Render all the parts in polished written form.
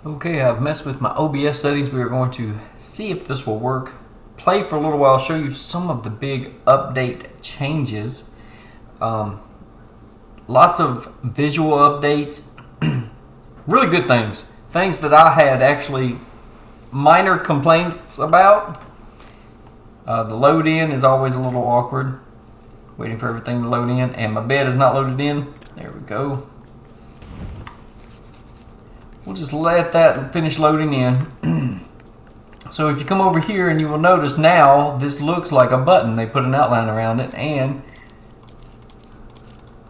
Okay, I've messed with my OBS settings. We are going to see if this will work. Play for a little while, show you some of the big update changes. Lots of visual updates. Really good things. Things that I had actually minor complaints about. The load in is always a little awkward. Waiting for everything to load in, and my bed is not loaded in. There we go. We'll just let that finish loading in. So if you come over here, and you will notice now this looks like a button. They put an outline around it, and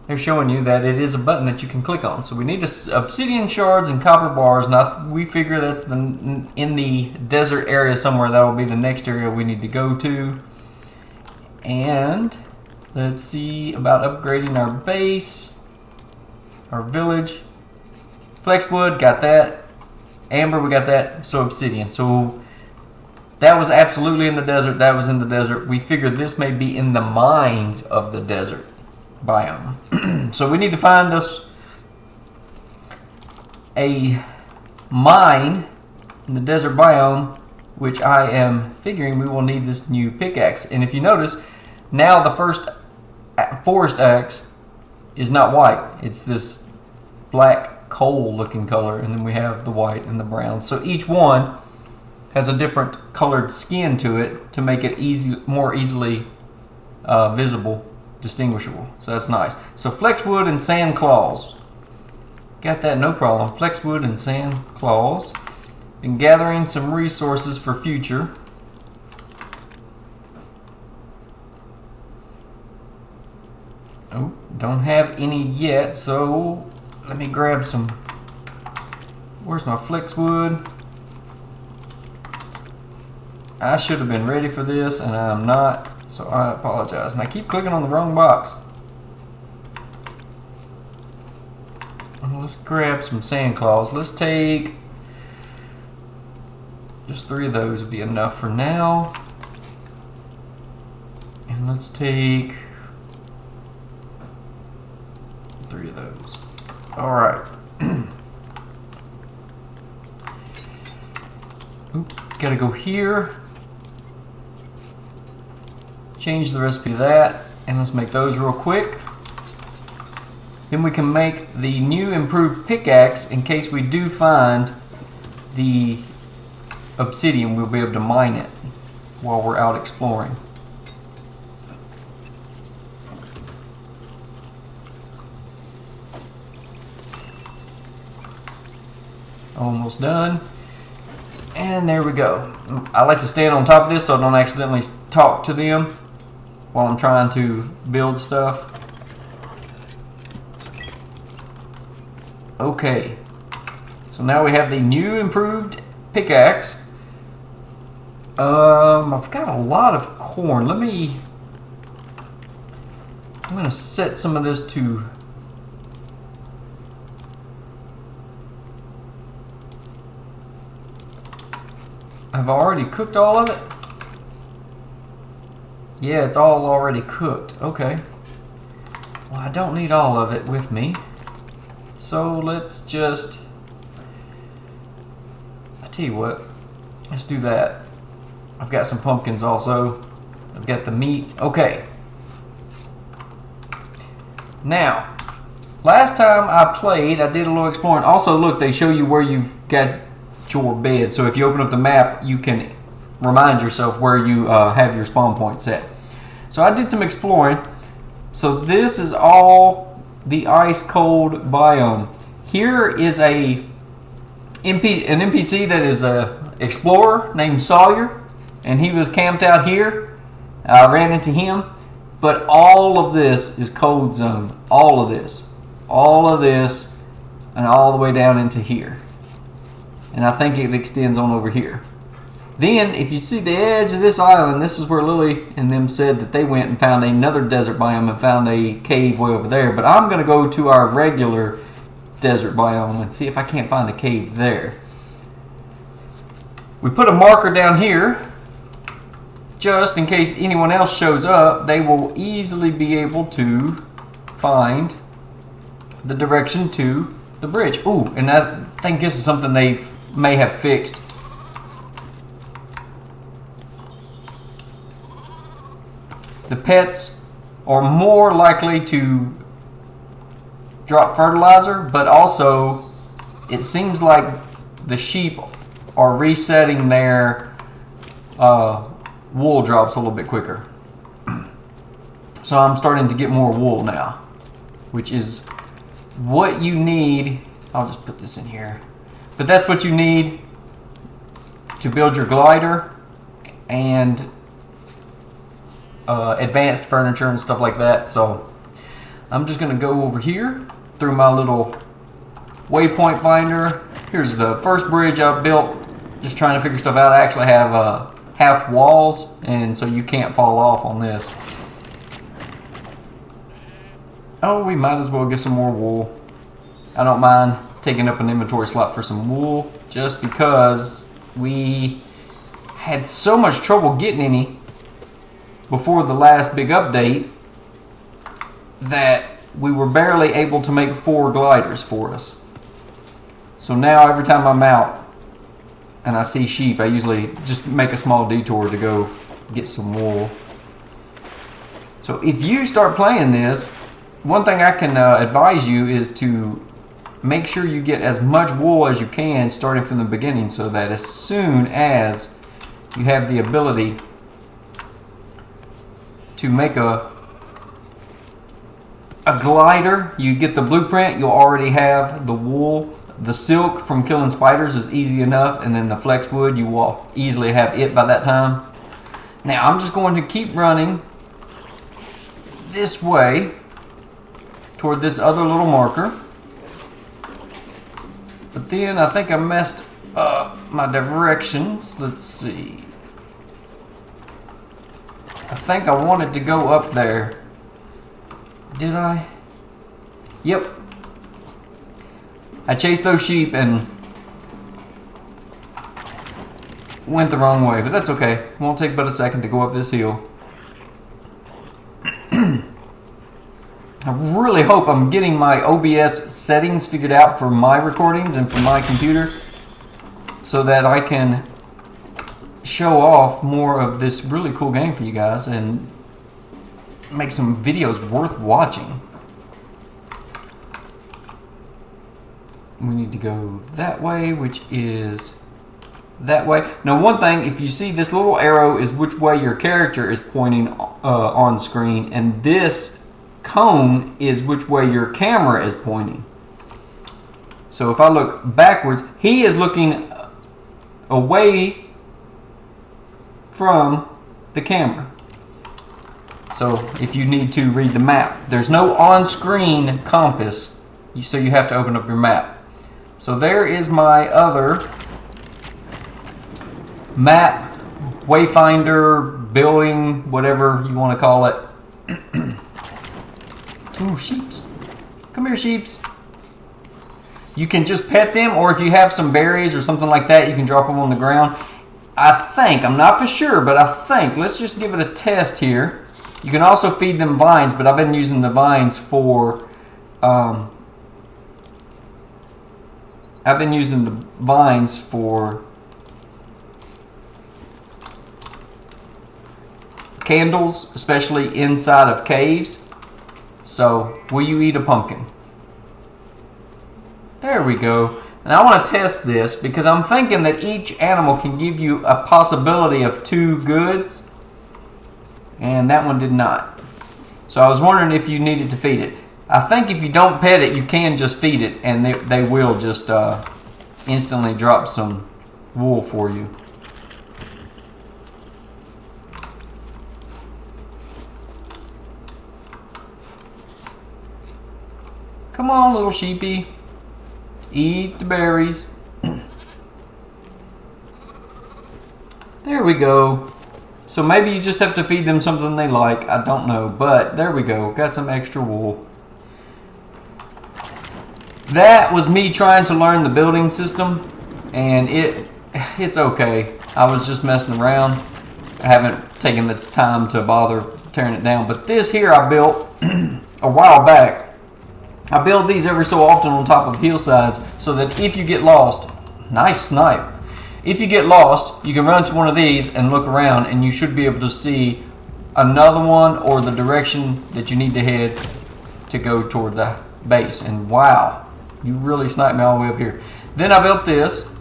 they're showing you that it is a button that you can click on. So we need obsidian shards and copper bars. Now we figure that's in the desert area somewhere. That will be the next area we need to go to. And let's see about upgrading our base, our village. Flexwood, got that. Amber, we got that. So obsidian. So that was absolutely in the desert. That was in the desert. We figured this may be in the mines of the desert biome. So we need to find us a mine in the desert biome, which I am figuring we will need this new pickaxe. And if you notice, now the first forest axe is not white. It's this black coal looking color, and then we have the white and the brown. So each one has a different colored skin to it to make it more easily visible, distinguishable. So that's nice. So flexwood and sand claws. Got that, no problem. Flexwood and sand claws. Been gathering some resources for future. Oh, don't have any yet, so let me grab some. Where's my flexwood? I should have been ready for this, and I'm not, so I apologize. And I keep clicking on the wrong box. Let's grab some sand claws. Let's take just 3 of those would be enough for now. And let's take 3 of those. All right. Oop, gotta go here. Change the recipe of that, and let's make those real quick. Then we can make the new improved pickaxe in case we do find the obsidian. We'll be able to mine it while we're out exploring. Almost done. And there we go. I like to stand on top of this so I don't accidentally talk to them while I'm trying to build stuff. Okay. So now we have the new improved pickaxe. I've got a lot of corn. I'm going to set some of this to I've already cooked all of it? Yeah, it's all already cooked. Okay. Well, I don't need all of it with me. So let's just... I tell you what. Let's do that. I've got some pumpkins also. I've got the meat. Okay. Now, last time I played, I did a little exploring. Also, look, they show you where you've got your bed. So if you open up the map, you can remind yourself where you have your spawn point set. So I did some exploring. So this is all the ice cold biome. Here is an NPC that is a explorer named Sawyer, and he was camped out here. I ran into him, but all of this is cold zone. All of this, and all the way down into here. And I think it extends on over here. Then, if you see the edge of this island, this is where Lily and them said that they went and found another desert biome and found a cave way over there. But I'm going to go to our regular desert biome and see if I can't find a cave there. We put a marker down here, just in case anyone else shows up. They will easily be able to find the direction to the bridge. Ooh, and I think this is something they've may have fixed. The pets are more likely to drop fertilizer, but also it seems like the sheep are resetting their wool drops a little bit quicker. So I'm starting to get more wool now, which is what you need. I'll just put this in here. But that's what you need to build your glider and advanced furniture and stuff like that. So I'm just going to go over here through my little waypoint finder. Here's the first bridge I built, just trying to figure stuff out. I actually have half walls, and so you can't fall off on this. Oh, we might as well get some more wool. I don't mind taking up an inventory slot for some wool, just because we had so much trouble getting any before the last big update that we were barely able to make 4 gliders for us. So now every time I'm out and I see sheep, I usually just make a small detour to go get some wool. So if you start playing this, one thing I can advise you is to make sure you get as much wool as you can starting from the beginning, so that as soon as you have the ability to make a glider, you get the blueprint, you'll already have the wool. The silk from killing spiders is easy enough, and then the flex wood, you will easily have it by that time. Now I'm just going to keep running this way toward this other little marker. But then I think I messed up my directions. Let's see. I think I wanted to go up there. Did I? Yep. I chased those sheep and went the wrong way, but that's okay. It won't take but a second to go up this hill. I really hope I'm getting my OBS settings figured out for my recordings and for my computer, so that I can show off more of this really cool game for you guys and make some videos worth watching. We need to go that way, which is that way. Now one thing, if you see this little arrow is which way your character is pointing on screen, and this cone is which way your camera is pointing. So if I look backwards, he is looking away from the camera. So if you need to read the map, there's no on-screen compass, so you have to open up your map. So there is my other map, wayfinder, building, whatever you want to call it. Ooh, sheeps. Come here, sheeps. You can just pet them, or if you have some berries or something like that, you can drop them on the ground. I think, I'm not for sure, but I think, let's just give it a test here. You can also feed them vines, but I've been using the vines for, candles, especially inside of caves. So, will you eat a pumpkin? There we go. And I want to test this because I'm thinking that each animal can give you a possibility of 2 goods. And that one did not. So I was wondering if you needed to feed it. I think if you don't pet it, you can just feed it, and they will just instantly drop some wool for you. Come on, little sheepy. Eat the berries. There we go. So maybe you just have to feed them something they like. I don't know. But there we go. Got some extra wool. That was me trying to learn the building system. And it's okay. I was just messing around. I haven't taken the time to bother tearing it down. But this here I built a while back. I build these every so often on top of hillsides so that if you get lost, Nice snipe. If you get lost, you can run to one of these and look around, and you should be able to see another one or the direction that you need to head to go toward the base. And wow, you really sniped me all the way up here. Then I built this,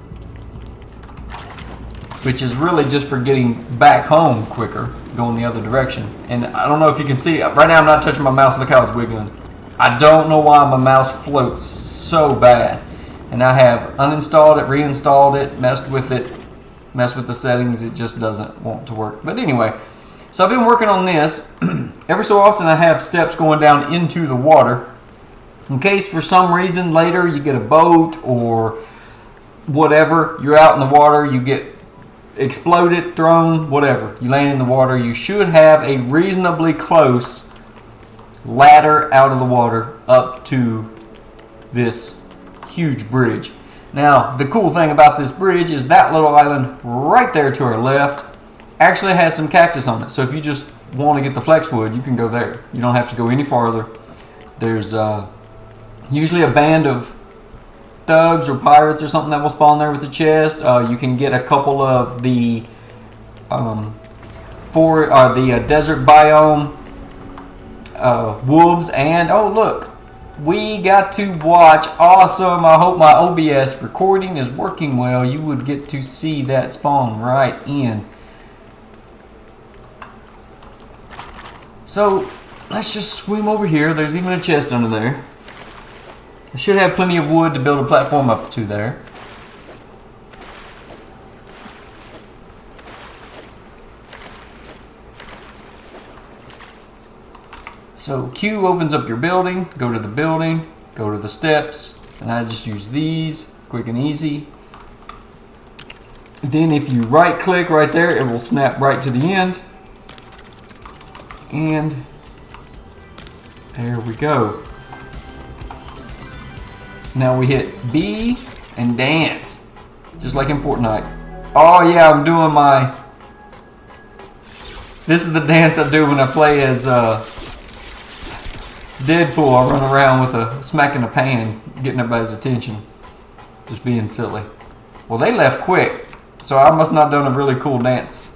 which is really just for getting back home quicker, going the other direction. And I don't know if you can see, right now I'm not touching my mouse, look how it's wiggling. I don't know why my mouse floats so bad. And I have uninstalled it, reinstalled it, messed with the settings, it just doesn't want to work. But anyway, so I've been working on this. Every so often I have steps going down into the water. In case for some reason later you get a boat or whatever, you're out in the water, you get exploded, thrown, whatever, you land in the water, you should have a reasonably close ladder out of the water up to this huge bridge. Now, the cool thing about this bridge is that little island right there to our left actually has some cactus on it. So if you just want to get the flex wood, you can go there. You don't have to go any farther. There's usually a band of thugs or pirates or something that will spawn there with the chest. You can get a couple of the desert biome wolves, and oh look, we got to watch. Awesome. I hope my OBS recording is working well. You would get to see that spawn right in. So let's just swim over here. There's even a chest under there. I should have plenty of wood to build a platform up to there. So Q opens up your building, go to the building, go to the steps, and I just use these, quick and easy. Then if you right click right there, it will snap right to the end. And there we go. Now we hit B and dance, just like in Fortnite. Oh yeah, I'm doing my, this is the dance I do when I play as Deadpool. I run around with a smacking a pan, getting everybody's attention, just being silly. Well, they left quick, so I must not have done a really cool dance.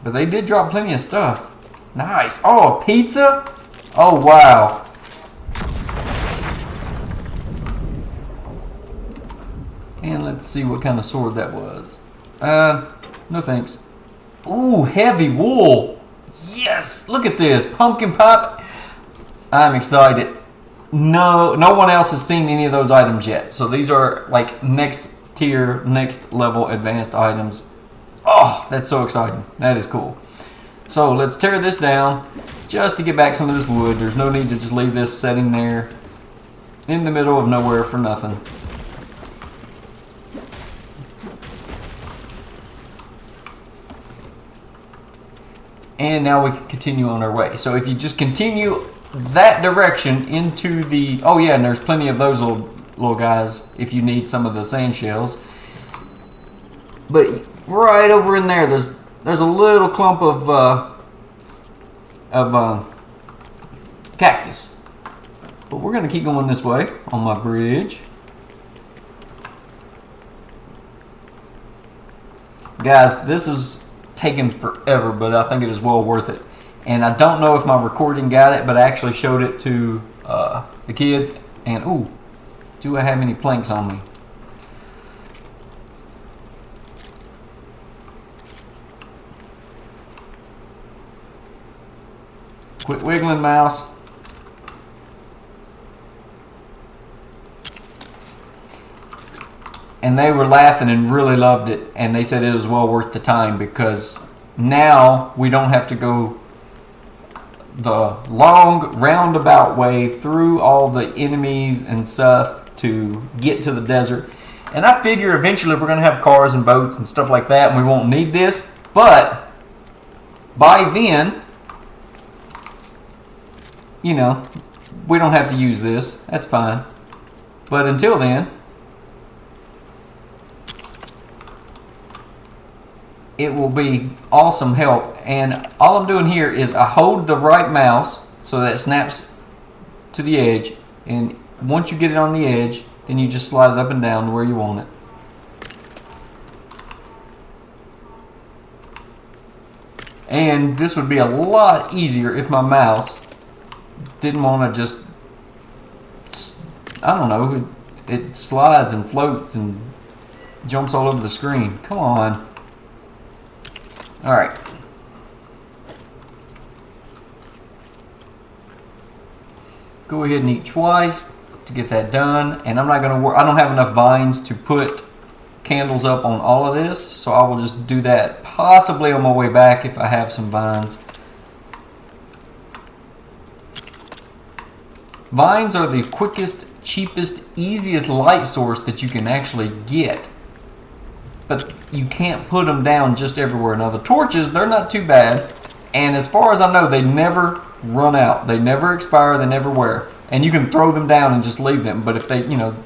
But they did drop plenty of stuff. Nice. Oh, a pizza? Oh, wow. And let's see what kind of sword that was. No thanks. Ooh, heavy wool. Yes, look at this. Pumpkin pop. I'm excited. No one else has seen any of those items yet. So these are like next tier, next level advanced items. Oh, that's so exciting. That is cool. So let's tear this down just to get back some of this wood. There's no need to just leave this sitting there in the middle of nowhere for nothing. And now we can continue on our way. So if you just continue that direction into the, oh yeah, and there's plenty of those little guys if you need some of the sand shells. But right over in there, there's a little clump of cactus. But we're gonna keep going this way on my bridge. Guys, this is taken forever, but I think it is well worth it. And I don't know if my recording got it, but I actually showed it to the kids. And ooh, do I have any planks on me? Quit wiggling, mouse. And they were laughing and really loved it, and they said it was well worth the time, because now we don't have to go the long roundabout way through all the enemies and stuff to get to the desert. And I figure eventually we're going to have cars and boats and stuff like that, and we won't need this. But by then, you know, we don't have to use this. That's fine. But until then, it will be awesome help. And all I'm doing here is I hold the right mouse so that it snaps to the edge, and once you get it on the edge, then you just slide it up and down to where you want it. And this would be a lot easier if my mouse didn't want to just, I don't know, it slides and floats and jumps all over the screen. Come on. Alright. Go ahead and eat twice to get that done. And I'm not going to I don't have enough vines to put candles up on all of this, so I will just do that possibly on my way back if I have some vines. Vines are the quickest, cheapest, easiest light source that you can actually get, but you can't put them down just everywhere. Now the torches, they're not too bad, and as far as I know, they never run out, they never expire, they never wear, and you can throw them down and just leave them, but if they, you know,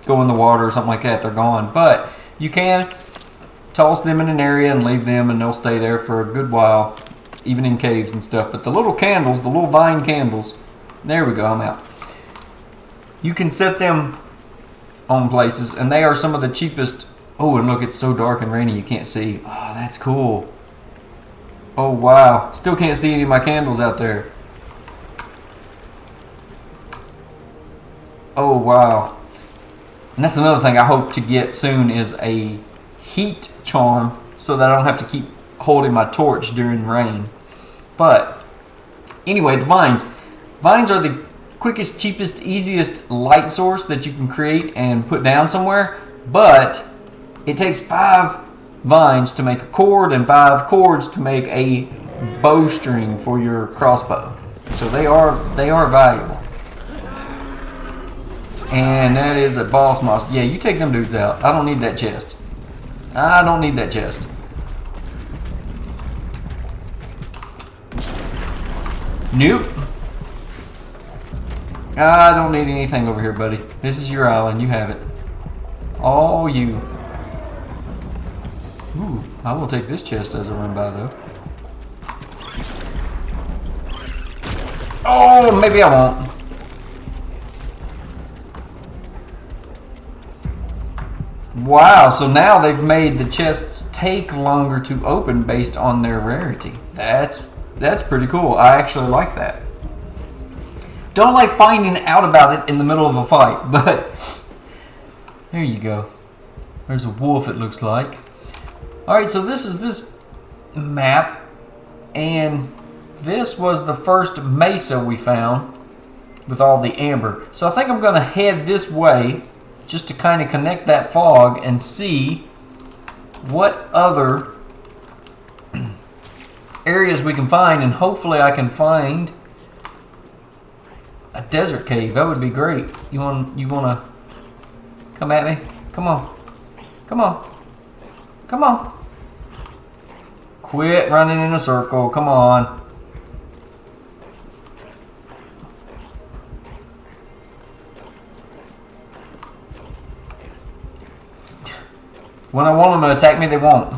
go in the water or something like that, they're gone. But you can toss them in an area and leave them, and they'll stay there for a good while, even in caves and stuff. But the little candles, the little vine candles, there we go, I'm out. You can set them on places, and they are some of the cheapest. Oh, and look, it's so dark and rainy you can't see. Oh, that's cool. Oh, wow. Still can't see any of my candles out there. Oh, wow. And that's another thing I hope to get soon is a heat charm so that I don't have to keep holding my torch during rain. But anyway, the vines. Vines are the quickest, cheapest, easiest light source that you can create and put down somewhere. But it takes 5 vines to make a cord and 5 cords to make a bowstring for your crossbow. So they are valuable. And that is a boss moss. Yeah, you take them dudes out. I don't need that chest. I don't need that chest. Nope. I don't need anything over here, buddy. This is your island. You have it. All you. Ooh, I will take this chest as I run by, though. Oh, maybe I won't. Wow, so now they've made the chests take longer to open based on their rarity. That's pretty cool. I actually like that. Don't like finding out about it in the middle of a fight, but there you go. There's a wolf, it looks like. Alright, so this is this map, and this was the first mesa we found with all the amber. So I think I'm going to head this way just to kind of connect that fog and see what other areas we can find, and hopefully I can find a desert cave. That would be great. You want to come at me? Come on. Come on. Come on. Quit running in a circle. Come on. When I want them to attack me, they won't.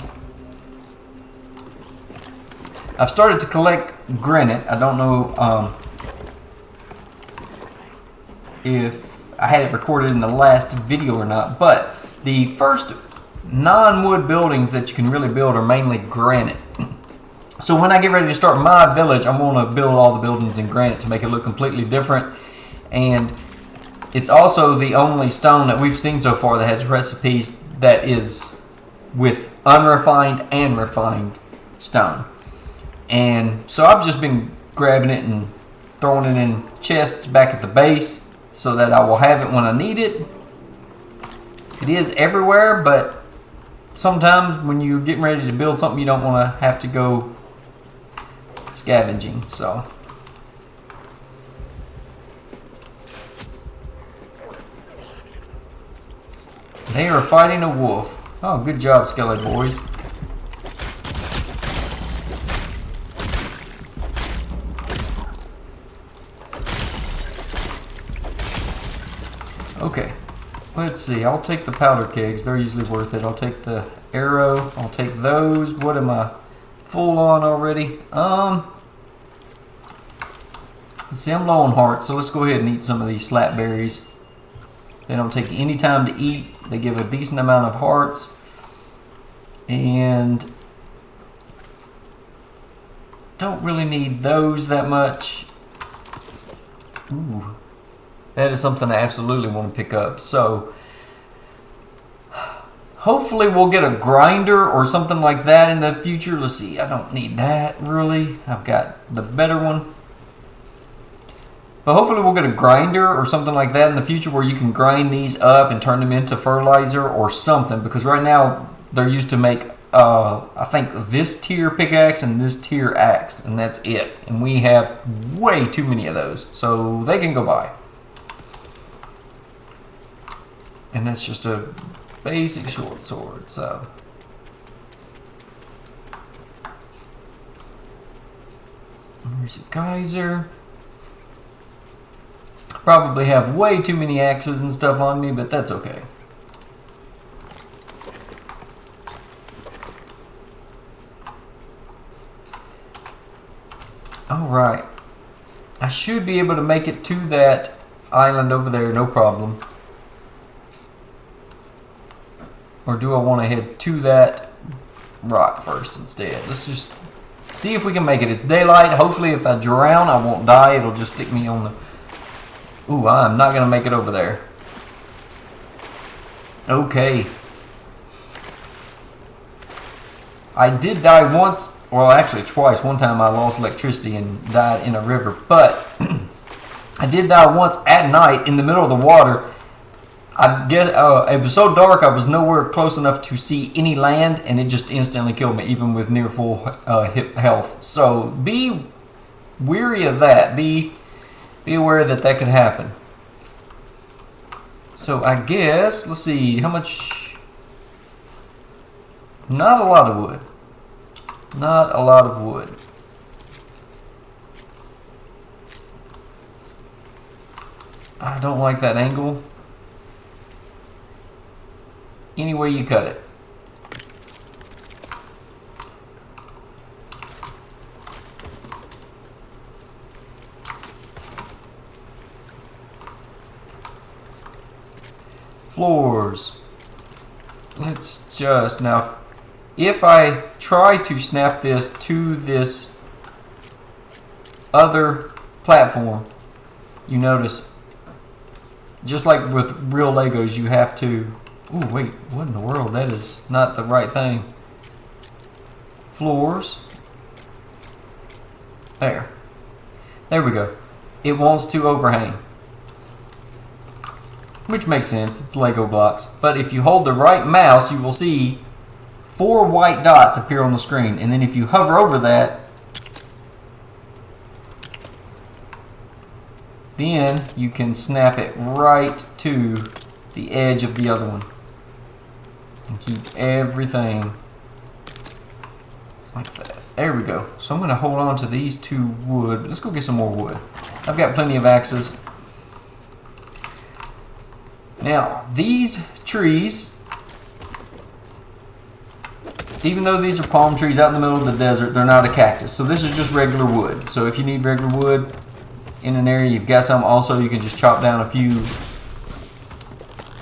I've started to collect granite. I don't know if I had it recorded in the last video or not, but the first non-wood buildings that you can really build are mainly granite. So when I get ready to start my village, I'm going to build all the buildings in granite to make it look completely different. And it's also the only stone that we've seen so far that has recipes that is with unrefined and refined stone. And so I've just been grabbing it and throwing it in chests back at the base so that I will have it when I need it. It is everywhere, but sometimes when you're getting ready to build something, you don't want to have to go scavenging. So they are fighting a wolf. Oh, good job, Skelly boys. Okay, let's see. I'll take the powder kegs. They're usually worth it. I'll take the arrow. I'll take those. What am I full on already? Let's see. I'm low on hearts, so let's go ahead and eat some of these slap berries. They don't take any time to eat. They give a decent amount of hearts. And don't really need those that much. Ooh, that is something I absolutely want to pick up. So hopefully we'll get a grinder or something like that in the future. Let's see, I don't need that really. I've got the better one. But hopefully we'll get a grinder or something like that in the future where you can grind these up and turn them into fertilizer or something. Because right now they're used to make, I think, this tier pickaxe and this tier axe. And that's it. And we have way too many of those. So they can go by. And that's just a basic short sword. So there's a geyser. Probably have way too many axes and stuff on me, but that's okay. Alright. I should be able to make it to that island over there, no problem. Or do I want to head to that rock first instead? Let's just see if we can make it. It's daylight. Hopefully if I drown, I won't die. It'll just stick me on the... Ooh, I'm not going to make it over there. Okay. I did die once. Well, actually twice. One time I lost electricity and died in a river. But I did die once at night in the middle of the water. I guess it was so dark I was nowhere close enough to see any land. And it just instantly killed me, even with near full health. So be wary of that. Be aware that that could happen. So I guess, let's see, how much? Not a lot of wood. Not a lot of wood. I don't like that angle. Any way you cut it. Floors. Let's just, now if I try to snap this to this other platform, you notice just like with real Legos you have to, ooh wait, what in the world, that is not the right thing. Floors. There we go. It wants to overhang. Which makes sense, it's Lego blocks. But if you hold the right mouse, you will see 4 white dots appear on the screen. And then if you hover over that, then you can snap it right to the edge of the other one. And keep everything like that. There we go. So I'm going to hold on to these 2 wood. Let's go get some more wood. I've got plenty of axes. Now, these trees, even though these are palm trees out in the middle of the desert, they're not a cactus. So this is just regular wood. So if you need regular wood in an area, you've got some. Also, you can just chop down a few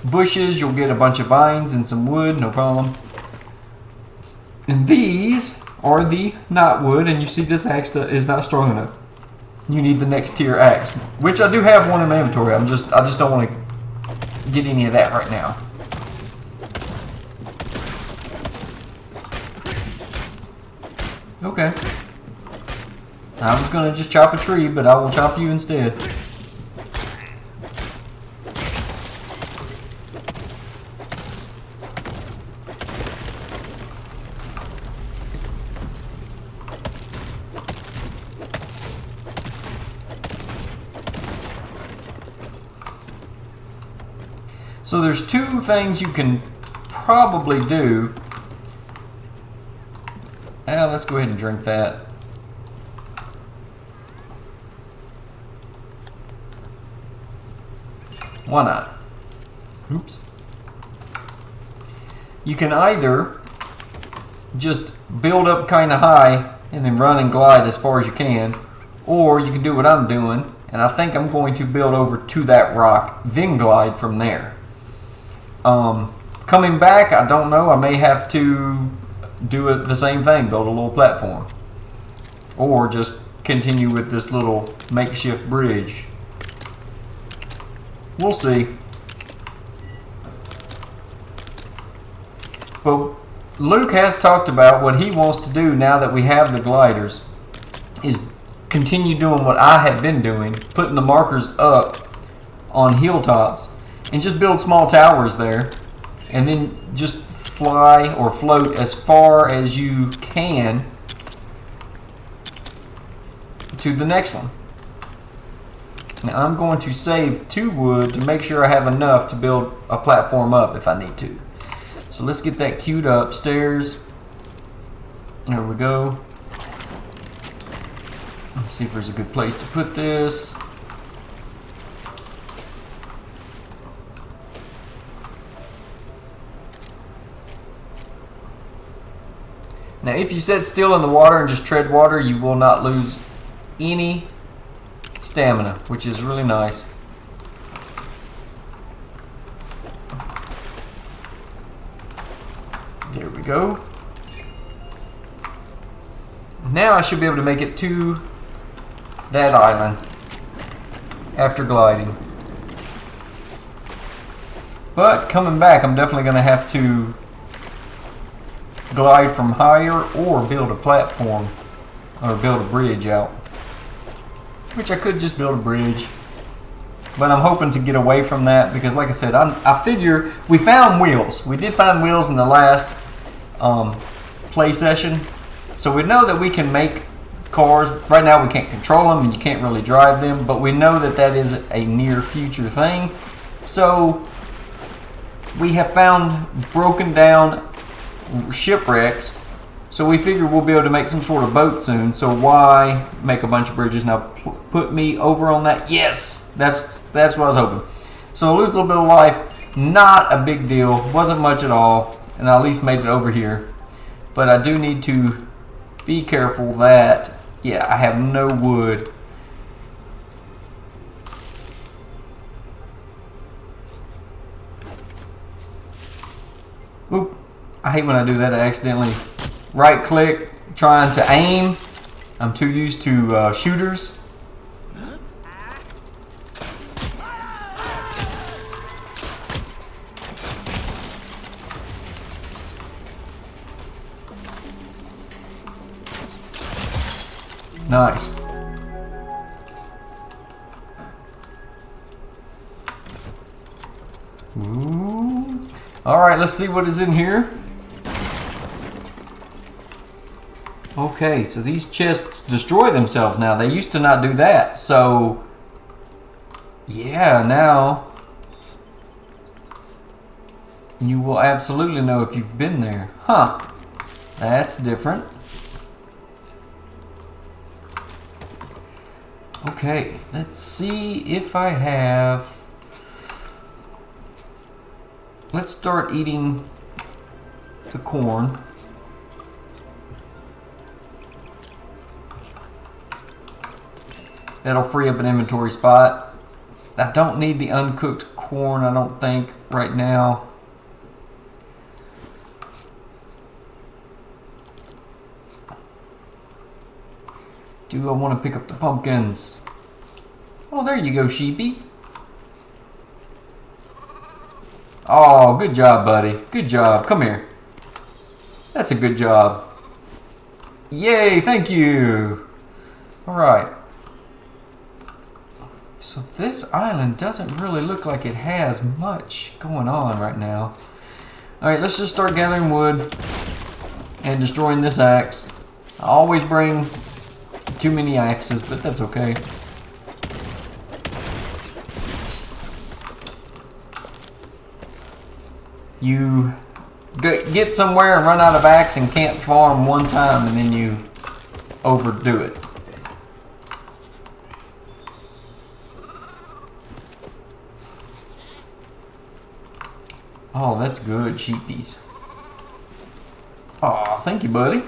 bushes. You'll get a bunch of vines and some wood, no problem. And these are the knot wood. And you see this axe is not strong enough. You need the next tier axe, which I do have one in my inventory. I just don't want to get any of that right now. Okay. I was gonna just chop a tree, but I will chop you instead. So there's 2 things you can probably do. Let's go ahead and drink that. Why not? Oops. You can either just build up kind of high and then run and glide as far as you can, or you can do what I'm doing, and I think I'm going to build over to that rock, then glide from there. Coming back, I don't know. I may have to do the same thing, build a little platform. or just continue with this little makeshift bridge. We'll see. But Luke has talked about what he wants to do now that we have the gliders is continue doing what I have been doing, putting the markers up on hilltops and just build small towers there and then just fly or float as far as you can to the next one. Now I'm going to save 2 wood to make sure I have enough to build a platform up if I need to. So let's get that queued up. Stairs. There we go. Let's see if there's a good place to put this. Now if you sit still in the water and just tread water, you will not lose any stamina, which is really nice. There we go. Now I should be able to make it to that island after gliding. But coming back, I'm definitely going to have to glide from higher or build a platform or build a bridge out. Which I could just build a bridge. But I'm hoping to get away from that because like I said, I figure we found wheels. We did find wheels in the last play session. So we know that we can make cars. Right now we can't control them and you can't really drive them. But we know that that is a near future thing. So we have found broken down shipwrecks, so we figure we'll be able to make some sort of boat soon. So why make a bunch of bridges? Now put me over on that. Yes, that's what I was hoping. So I lose a little bit of life, not a big deal, wasn't much at all, and I at least made it over here. But I do need to be careful that, yeah, I have no wood. Oop. I hate when I do that. I accidentally right click trying to aim. I'm too used to shooters. Nice. Ooh. All right, let's see what is in here. Okay, so these chests destroy themselves now. They used to not do that. So, yeah, now you will absolutely know if you've been there. Huh, that's different. Okay, let's see if I have... Let's start eating the corn. That'll free up an inventory spot. I don't need the uncooked corn, I don't think, right now. Do I want to pick up the pumpkins? Oh, there you go, sheepy. Oh, good job, buddy. Good job. Come here. That's a good job. Yay, thank you. All right. So this island doesn't really look like it has much going on right now. All right, let's just start gathering wood and destroying this axe. I always bring too many axes, but that's okay. You get somewhere and run out of axe and can't farm one time and then you overdo it. Oh, that's good, sheepies. Oh, thank you, buddy.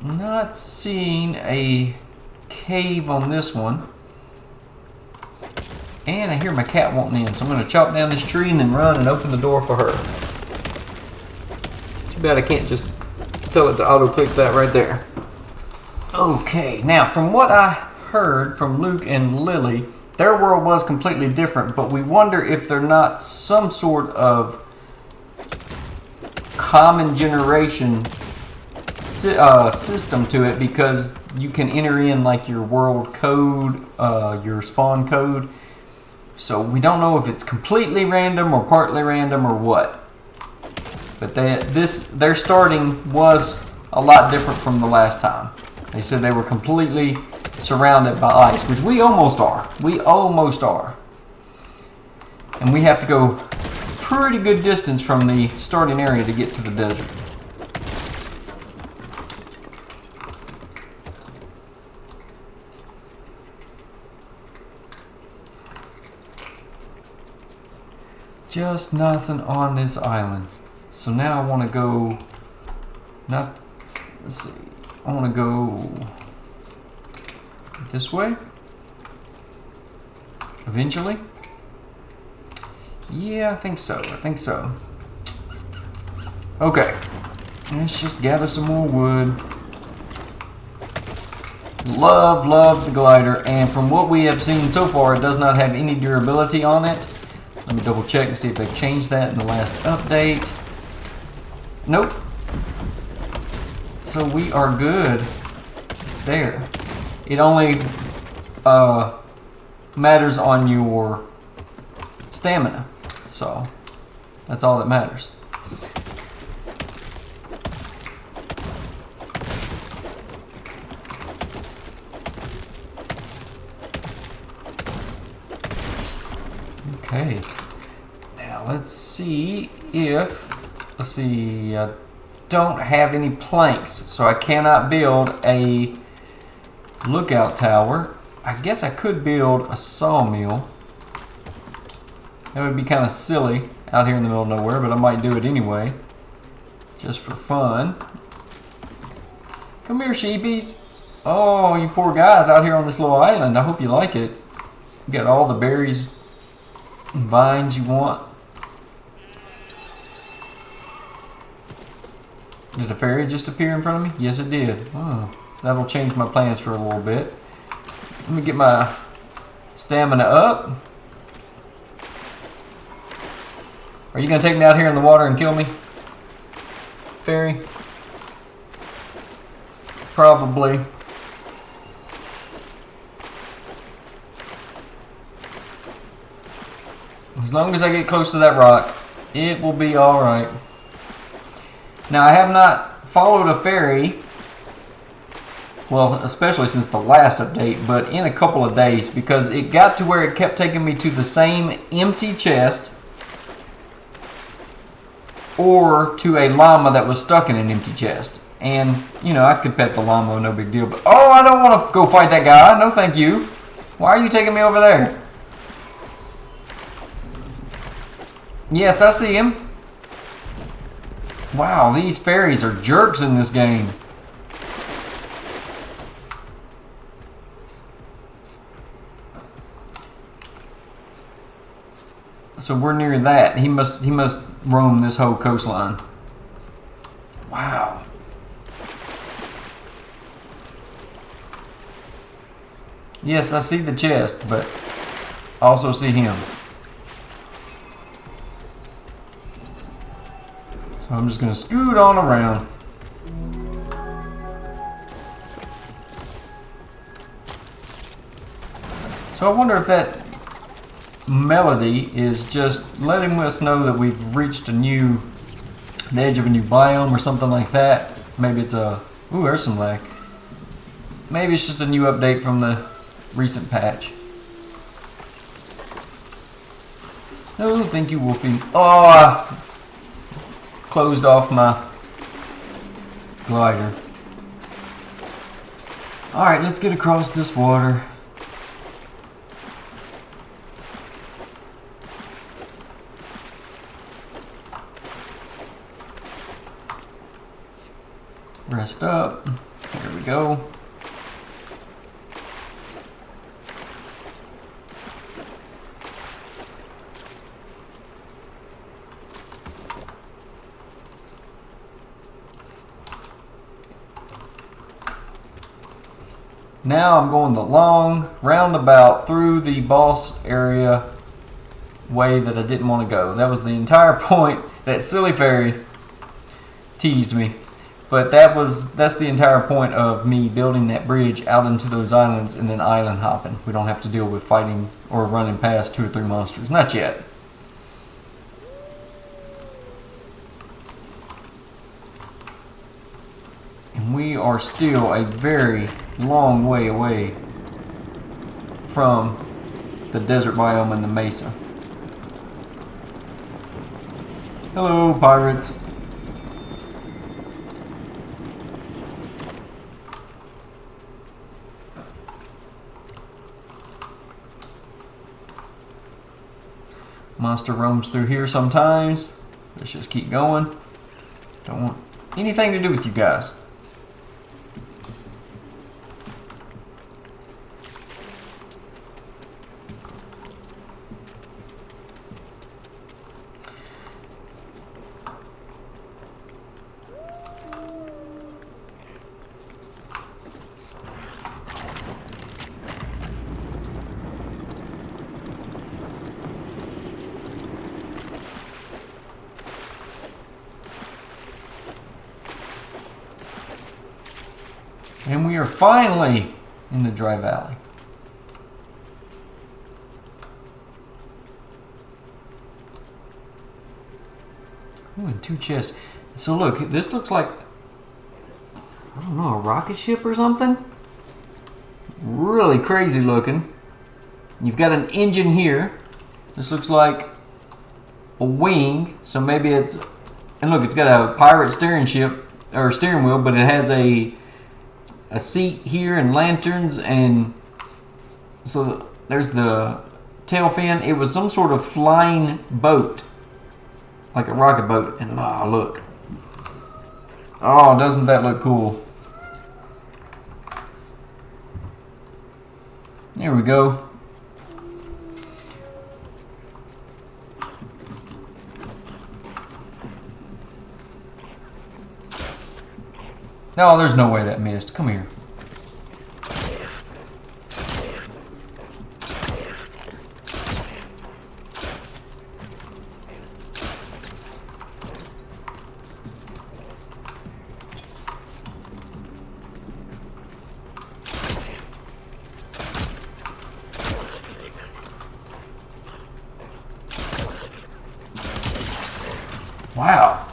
Not seeing a cave on this one. And I hear my cat wanting in, so I'm going to chop down this tree and then run and open the door for her. bad I can't just tell it to auto-click that right there. Okay, now from what I heard from Luke and Lily, their world was completely different, but we wonder if they're not some sort of common generation system to it, because you can enter in like your world code, your spawn code. So we don't know if it's completely random or partly random or what. But their starting was a lot different from the last time. They said they were completely surrounded by ice, which we almost are. We almost are. And we have to go pretty good distance from the starting area to get to the desert. Just nothing on this island. So now I want to go, let's see, I want to go this way, eventually. Yeah, I think so, Okay, let's just gather some more wood. Love the glider, and from what we have seen so far, it does not have any durability on it. Let me double check and see if they've changed that in the last update. Nope. So we are good there. It only matters on your stamina. So that's all that matters. Okay. Now let's see if, I don't have any planks, so I cannot build a lookout tower. I guess I could build a sawmill. That would be kind of silly out here in the middle of nowhere, but I might do it anyway, just for fun. Come here, sheepies. Oh, you poor guys out here on this little island. I hope you like it. You got all the berries and vines you want. Did a fairy just appear in front of me? Yes, it did. Oh, that'll change my plans for a little bit. Let me get my stamina up. Are you going to take me out here in the water and kill me, fairy? Probably. As long as I get close to that rock, it will be alright. Now, I have not followed a fairy, well, especially since the last update, but in a couple of days, because it got to where it kept taking me to the same empty chest or to a llama that was stuck in an empty chest. And, you know, I could pet the llama, no big deal, but oh, I don't want to go fight that guy. No, thank you. Why are you taking me over there? Yes, I see him. Wow, these fairies are jerks in this game. So we're near that. He must roam this whole coastline. Wow. Yes, I see the chest, but I also see him. So I'm just going to scoot on around. So I wonder if that melody is just letting us know that we've reached the edge of a new biome or something like that. Maybe it's ooh, there's some lag. Maybe it's just a new update from the recent patch. No, thank you, Wolfie. Oh, I closed off my glider. Alright, let's get across this water. Rest up. There we go. Now I'm going the long roundabout through the boss area way that I didn't want to go. That was the entire point. That silly fairy teased me. But that's the entire point of me building that bridge out into those islands and then island hopping. We don't have to deal with fighting or running past 2 or 3 monsters. Not yet. And we are still a very long way away from the desert biome and the mesa. Hello, pirates. Monster roams through here sometimes. Let's just keep going. Don't want anything to do with you guys. And we are finally in the dry valley. Ooh, and 2 chests. So look, this looks like, I don't know, a rocket ship or something? Really crazy looking. You've got an engine here. This looks like a wing, so maybe it's, and look, it's got a pirate steering wheel, but it has a seat here and lanterns, and so there's the tail fin. It was some sort of flying boat, like a rocket boat, and look. Oh, doesn't that look cool? There we go. No, there's no way that missed. Come here. Wow.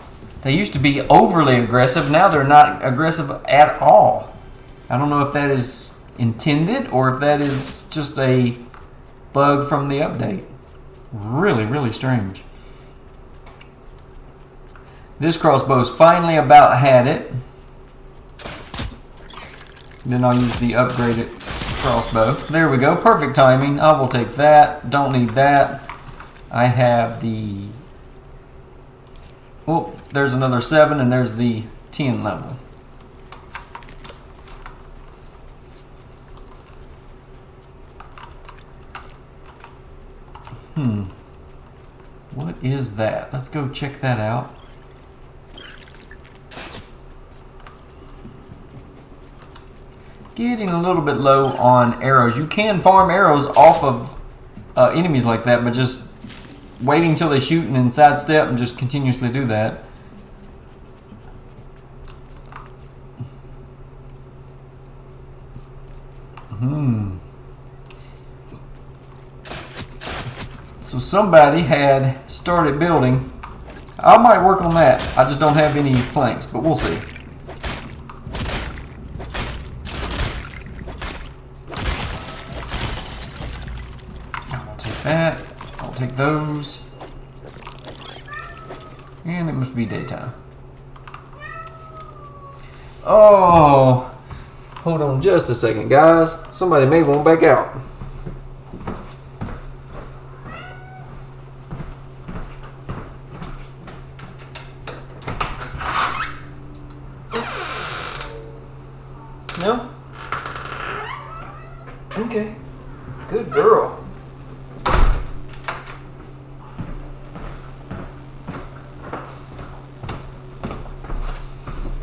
They used to be overly aggressive. Now they're not aggressive at all. I don't know if that is intended or if that is just a bug from the update. Really, really strange. This crossbow's finally about had it. Then I'll use the upgraded crossbow. There we go. Perfect timing. I will take that. Don't need that. I have the... Oh, there's another 7, and there's the 10 level. What is that? Let's go check that out. Getting a little bit low on arrows. You can farm arrows off of enemies like that, but just waiting until they shoot and then sidestep and just continuously do that. So somebody had started building. I might work on that. I just don't have any planks, but we'll see. I'll take that. I'll take those. And it must be daytime. Oh, hold on just a second, guys. Somebody may want back out. No? Okay. Good girl.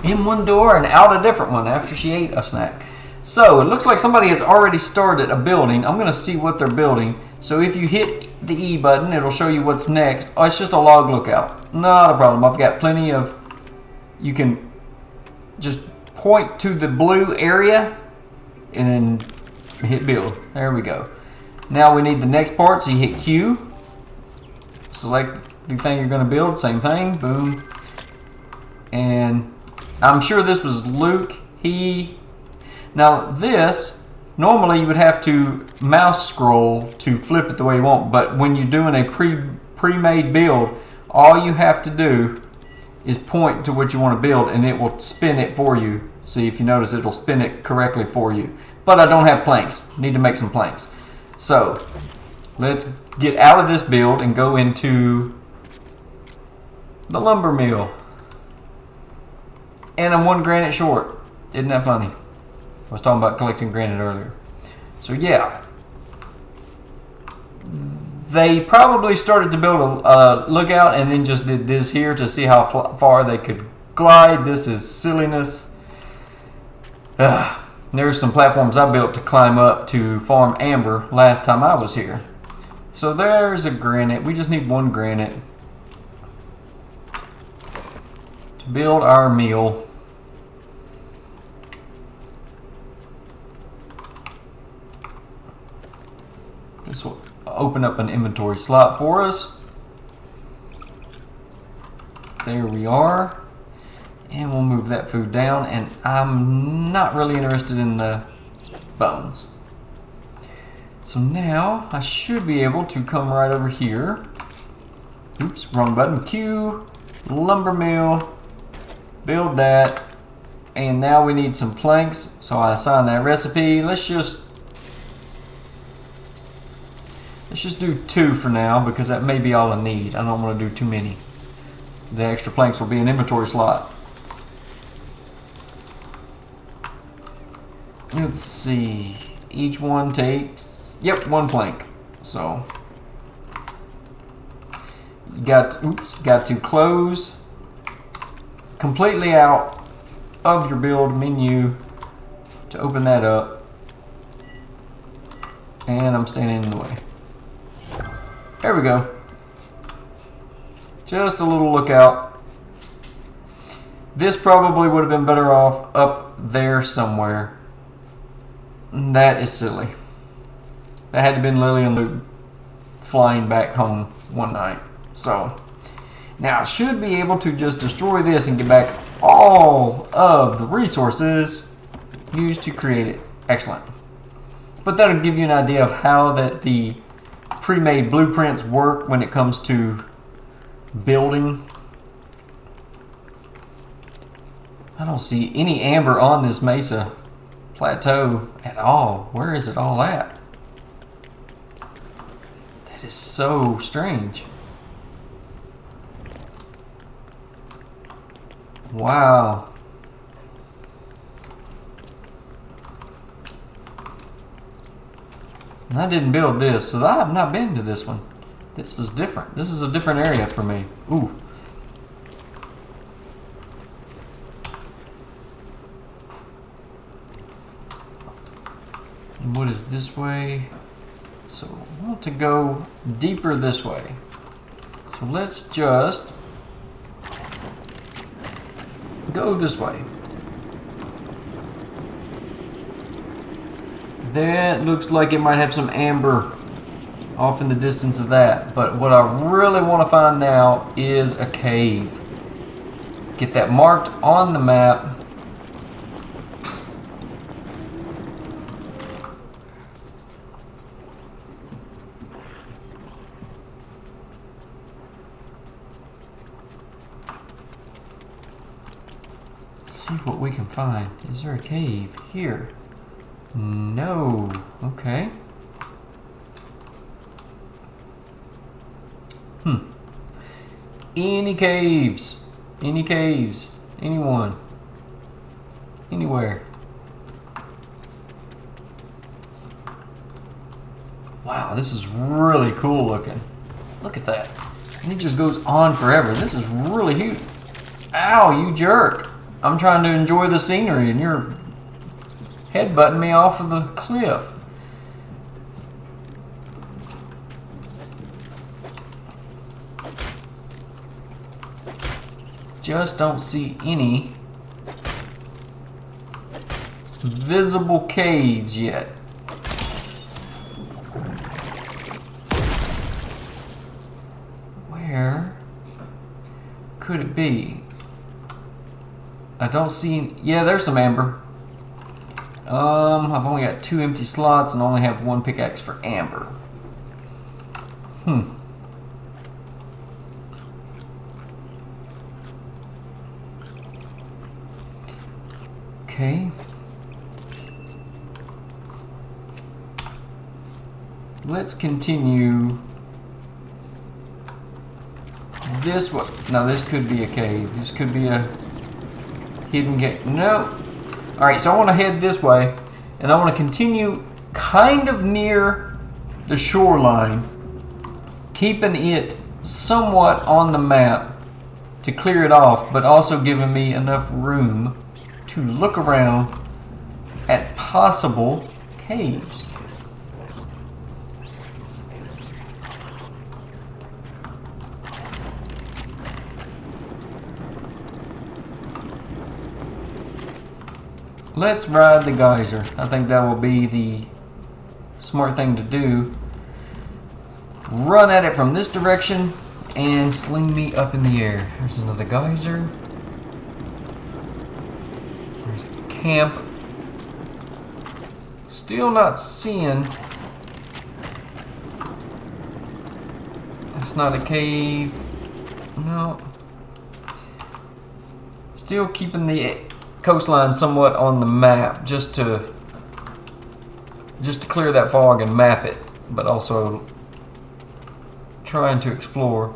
In one door and out a different one after she ate a snack. So it looks like somebody has already started a building. I'm going to see what they're building. So if you hit the E button, it'll show you what's next. Oh, it's just a log lookout. Not a problem. I've got plenty of... You can just point to the blue area and then hit build. There we go. Now we need the next part, so you hit Q. Select the thing you're going to build. Same thing. Boom. And I'm sure this was Luke. Now this, normally you would have to mouse scroll to flip it the way you want, but when you're doing a pre-made build, all you have to do is point to what you want to build and it will spin it for you. See, if you notice, it'll spin it correctly for you. But I don't have planks. Need to make some planks. So let's get out of this build and go into the lumber mill. And I'm 1 granite short. Isn't that funny? I was talking about collecting granite earlier. So yeah. They probably started to build a lookout and then just did this here to see how far they could glide. This is silliness. There's some platforms I built to climb up to farm amber last time I was here. So there's a granite. We just need 1 granite to build our mill. This will open up an inventory slot for us. There we are. And we'll move that food down. And I'm not really interested in the bones. So now I should be able to come right over here. Oops, wrong button. Q, lumber mill, build that. And now we need some planks. So I assign that recipe. Let's just do 2 for now because that may be all I need. I don't want to do too many. The extra planks will be an inventory slot. Let's see. Each one takes, 1 plank. So you got to close completely out of your build menu to open that up. And I'm standing in the way. There we go. Just a little lookout. This probably would have been better off up there somewhere. That is silly. That had to have been Lily and Luke flying back home one night. So, now I should be able to just destroy this and get back all of the resources used to create it. Excellent. But that'll give you an idea of how that the pre-made blueprints work when it comes to building. I don't see any amber on this mesa plateau at all. Where is it all at? That is so strange. Wow. And I didn't build this, so I have not been to this one. This is different. This is a different area for me. Ooh. And what is this way? So I want to go deeper this way. So let's just go this way. That looks like it might have some amber off in the distance of that. But what I really want to find now is a cave. Get that marked on the map. Let's see what we can find. Is there a cave here? No. Okay. Any caves? Any caves? Anyone? Anywhere? Wow, this is really cool looking. Look at that. And it just goes on forever. This is really huge. Ow, you jerk. I'm trying to enjoy the scenery and you're headbutting me off of the cliff. Just don't see any visible caves yet. Where could it be? I don't see any. Yeah, there's some amber. I've only got 2 empty slots and only have 1 pickaxe for amber. Okay. Let's continue this way. Now this could be a cave. This could be a hidden cave. No. Alright, so I want to head this way, and I want to continue kind of near the shoreline, keeping it somewhat on the map to clear it off, but also giving me enough room to look around at possible caves. Let's ride the geyser. I think that will be the smart thing to do. Run at it from this direction and sling me up in the air. There's another geyser. There's a camp. Still not seeing. It's not a cave. No. Still keeping the coastline somewhat on the map, just to clear that fog and map it, but also trying to explore.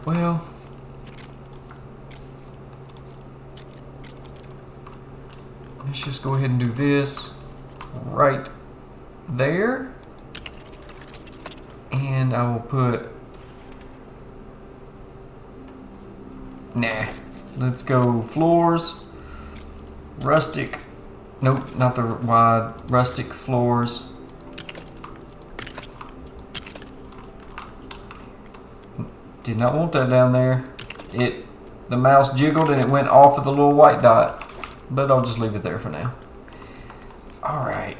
Well, let's just go ahead and do this right there, and I will put. Nah, let's go floors, rustic, nope, not the wide, rustic floors. Did not want that down there. The mouse jiggled and it went off of the little white dot, but I'll just leave it there for now. Alright,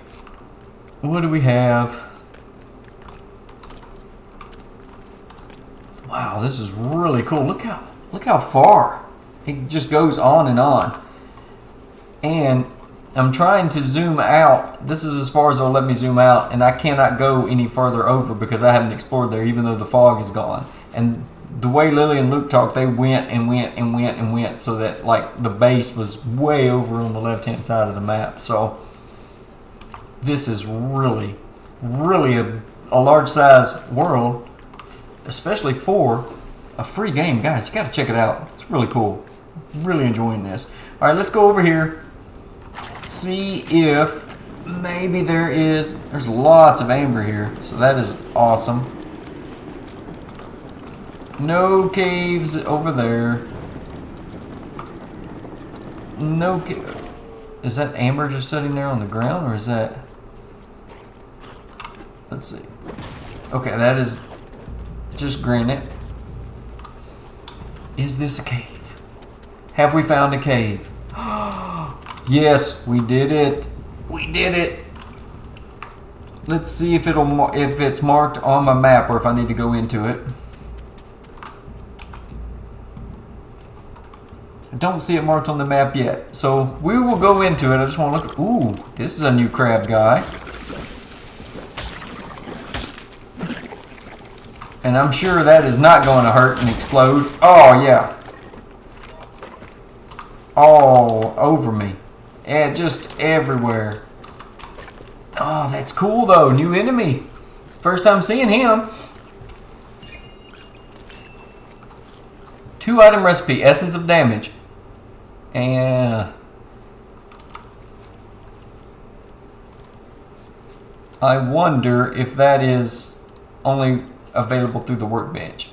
what do we have? Wow, this is really cool. Look how far. It just goes on and on. And I'm trying to zoom out. This is as far as they'll let me zoom out, and I cannot go any further over because I haven't explored there, even though the fog is gone. And the way Lily and Luke talked, they went and went and went and went, so that like the base was way over on the left-hand side of the map. So this is really, really a large size world, especially for a free game. Guys, you gotta check it out. It's really cool. Really enjoying this. Alright, let's go over here. See if maybe there's lots of amber here. So that is awesome. No caves over there. No is that amber just sitting there on the ground, or is that... Let's see. Okay, that is just granite. Is this a cave? Have we found a cave? Yes, we did it. We did it. Let's see if it's marked on my map or if I need to go into it. I don't see it marked on the map yet, so we will go into it. I just want to look. Ooh, this is a new crab guy. And I'm sure that is not going to hurt and explode. Oh, yeah. All over me. Yeah, just everywhere. Oh, that's cool, though. New enemy. First time seeing him. 2-item recipe. Essence of damage. And I wonder if that is only available through the workbench.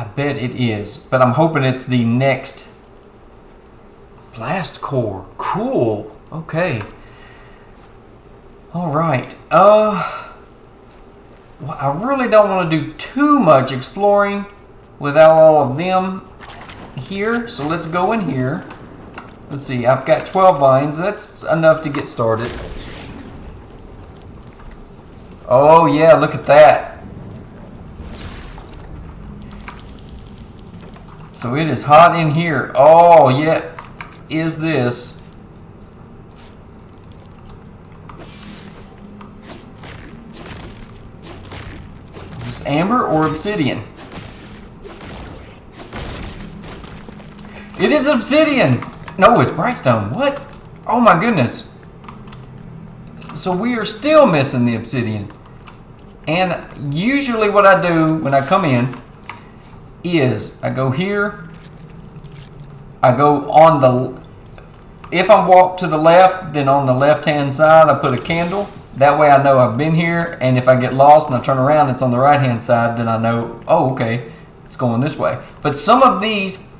I bet it is, but I'm hoping it's the next blast core. Cool. Okay. All right. Well, I really don't want to do too much exploring without all of them here. So let's go in here. Let's see. I've got 12 vines. That's enough to get started. Oh yeah, look at that. So it is hot in here. Oh yeah. Is this? Is this amber or obsidian? It is obsidian! No, it's brightstone. What? Oh my goodness. So we are still missing the obsidian. And usually what I do when I come in is I go here. I go on the... If I walk to the left, then on the left-hand side I put a candle. That way I know I've been here, and if I get lost and I turn around, it's on the right-hand side, then I know, oh, okay, it's going this way. But some of these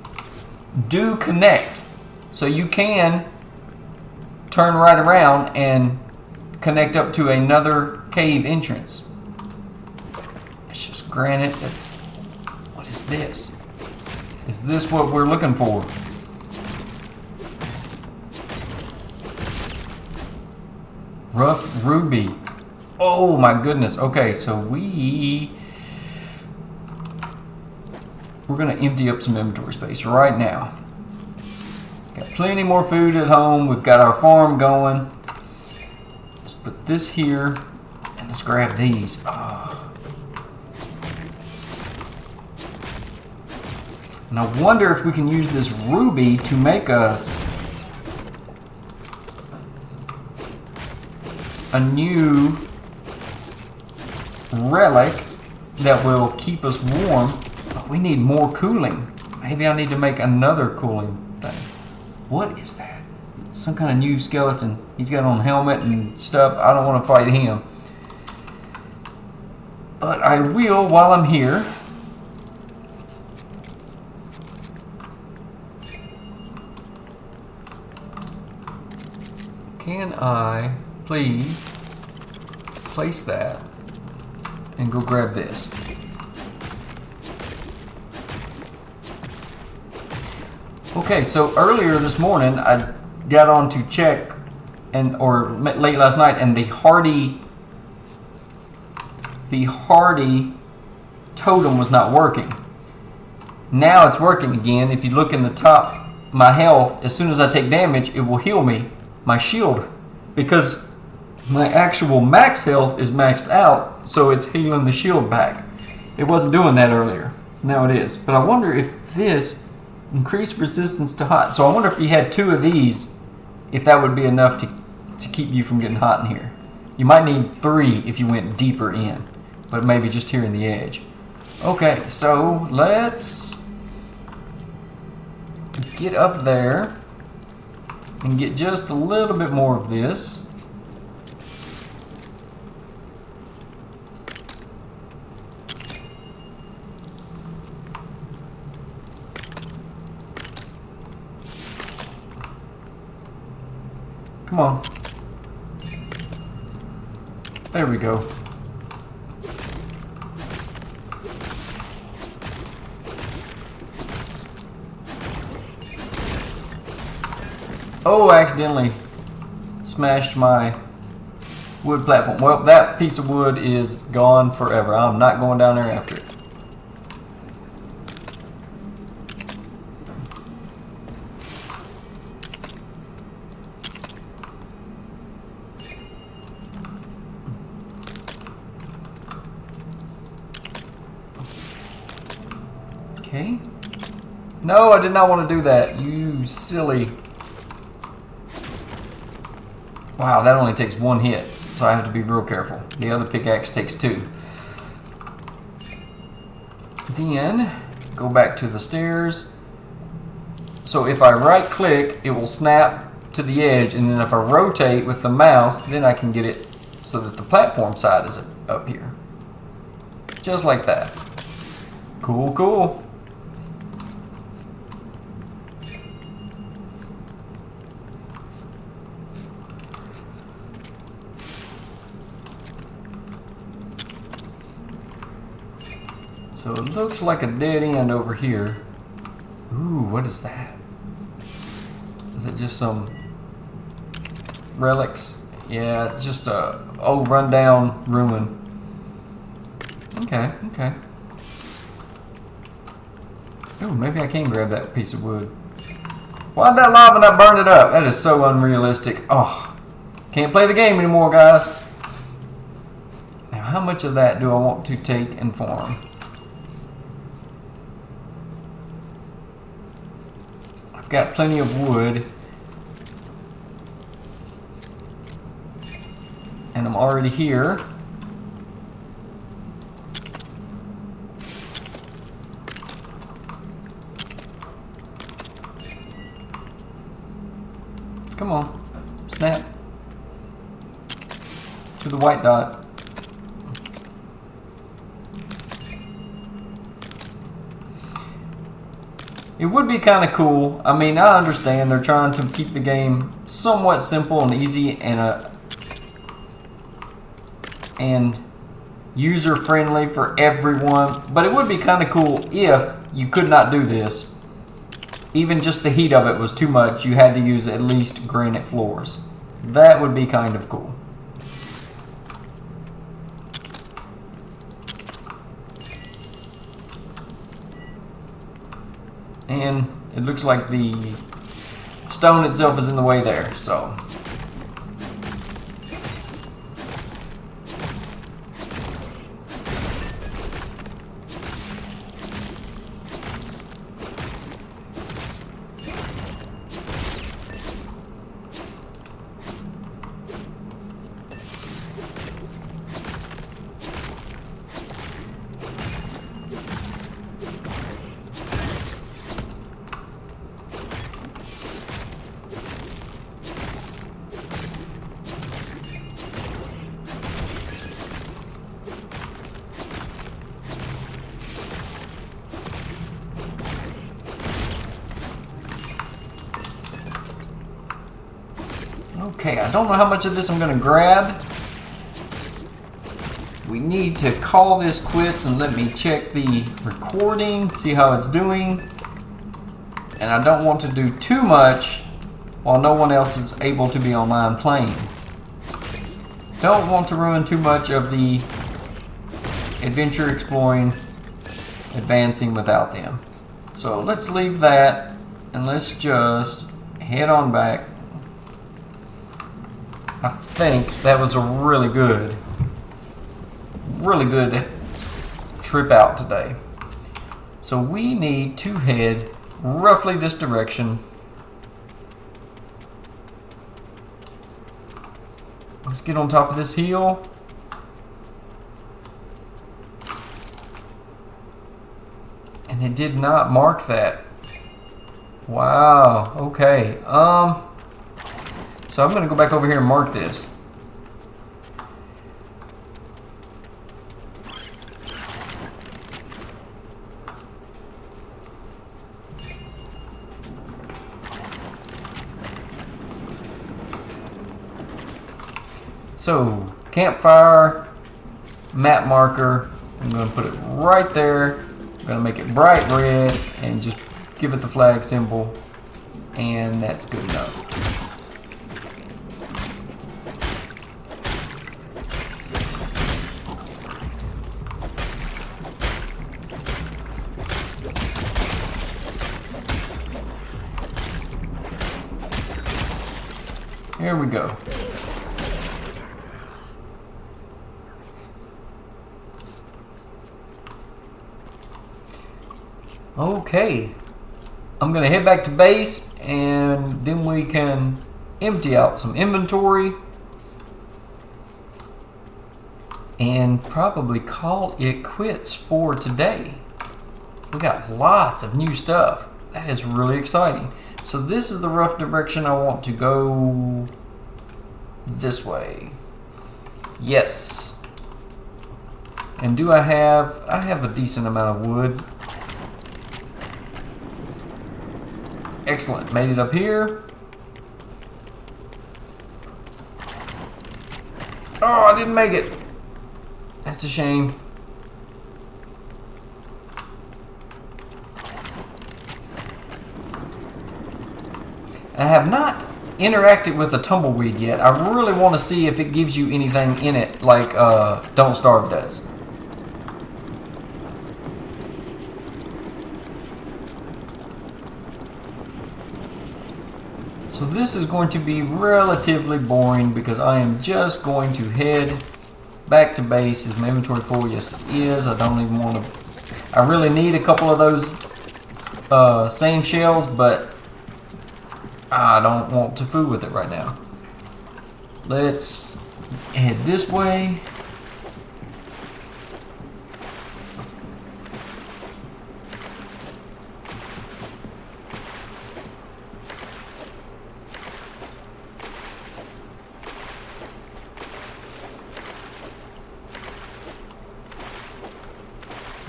do connect, so you can turn right around and connect up to another cave entrance. It's just granite. That's... What is this? Is this what we're looking for? Rough ruby. Oh my goodness. Okay, so we're gonna empty up some inventory space right now. Got plenty more food at home. We've got our farm going. Let's put this here and let's grab these. Oh. And I wonder if we can use this ruby to make us a new relic that will keep us warm. But we need more cooling. Maybe I need to make another cooling thing. What is that? Some kind of new skeleton. He's got on a helmet and stuff. I don't want to fight him. But I will while I'm here. Can I please place that and go grab this? Okay, so earlier this morning I got on to check, or late last night, and the hardy totem was not working. Now it's working again. If you look in the top, my health, as soon as I take damage, it will heal me, my shield, because my actual max health is maxed out, so it's healing the shield back. It wasn't doing that earlier. Now it is. But I wonder if this increased resistance to hot. So I wonder if you had 2 of these, if that would be enough to keep you from getting hot in here. You might need 3 if you went deeper in, but maybe just here in the edge. Okay, so let's get up there and get just a little bit more of this. Come on. There we go. Oh, I accidentally smashed my wood platform. Well, that piece of wood is gone forever. I'm not going down there after it. Okay. No, I did not want to do that. You silly. Wow, that only takes 1 hit, so I have to be real careful. The other pickaxe takes 2. Then, go back to the stairs. So if I right click, it will snap to the edge, and then if I rotate with the mouse, then I can get it so that the platform side is up here. Just like that. Cool, cool. So it looks like a dead end over here. Ooh, what is that? Is it just some relics? Yeah, it's just a old rundown ruin. Okay, okay. Ooh, maybe I can grab that piece of wood. Why'd that lava not burn it up? That is so unrealistic. Oh, can't play the game anymore, guys. Now, how much of that do I want to take and farm? I've got plenty of wood. And I'm already here. Come on, snap to the white dot. It would be kind of cool. I mean, I understand they're trying to keep the game somewhat simple and easy and user-friendly for everyone, but it would be kind of cool if you could not do this. Even just the heat of it was too much. You had to use at least granite floors. That would be kind of cool. And it looks like the stone itself is in the way there, so. Okay, I don't know how much of this I'm going to grab. We need to call this quits and let me check the recording, see how it's doing. And I don't want to do too much while no one else is able to be online playing. Don't want to ruin too much of the adventure exploring, advancing without them. So let's leave that and let's just head on back. I think that was a really good trip out today. So we need to head roughly this direction. Let's get on top of this hill. And it did not mark that. Wow, okay. So I'm going to go back over here and mark this. So, campfire, map marker. I'm going to put it right there. I'm going to make it bright red and just give it the flag symbol. And that's good enough. Here we go. Okay. I'm going to head back to base and then we can empty out some inventory and probably call it quits for today. We got lots of new stuff. That is really exciting. So this is the rough direction I want to go. This way. Yes. And do I have a decent amount of wood. Excellent. Made it up here. Oh, I didn't make it. That's a shame. I have not interacted with a tumbleweed yet. I really want to see if it gives you anything in it like Don't Starve does. So this is going to be relatively boring because I am just going to head back to base. Is my inventory full? Yes, it is. I don't even want to... I really need a couple of those sand shells, but I don't want to fool with it right now. Let's head this way.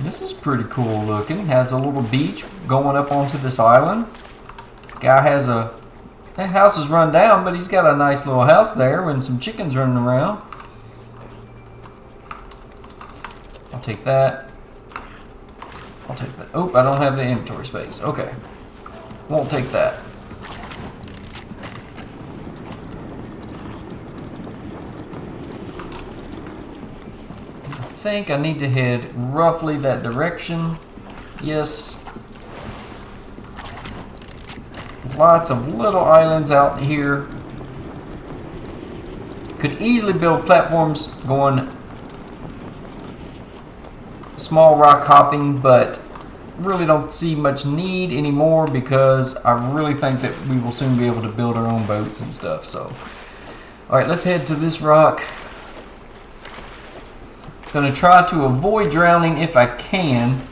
This is pretty cool looking. Has a little beach going up onto this island. Guy has that house is run down, but he's got a nice little house there and some chickens running around. I'll take that. I'll take that. Oh, I don't have the inventory space. Okay. Won't take that. I think I need to head roughly that direction. Yes. Lots of little islands out here. Could easily build platforms going small rock hopping, but really don't see much need anymore because I really think that we will soon be able to build our own boats and stuff. So, alright, let's head to this rock. Gonna try to avoid drowning if I can,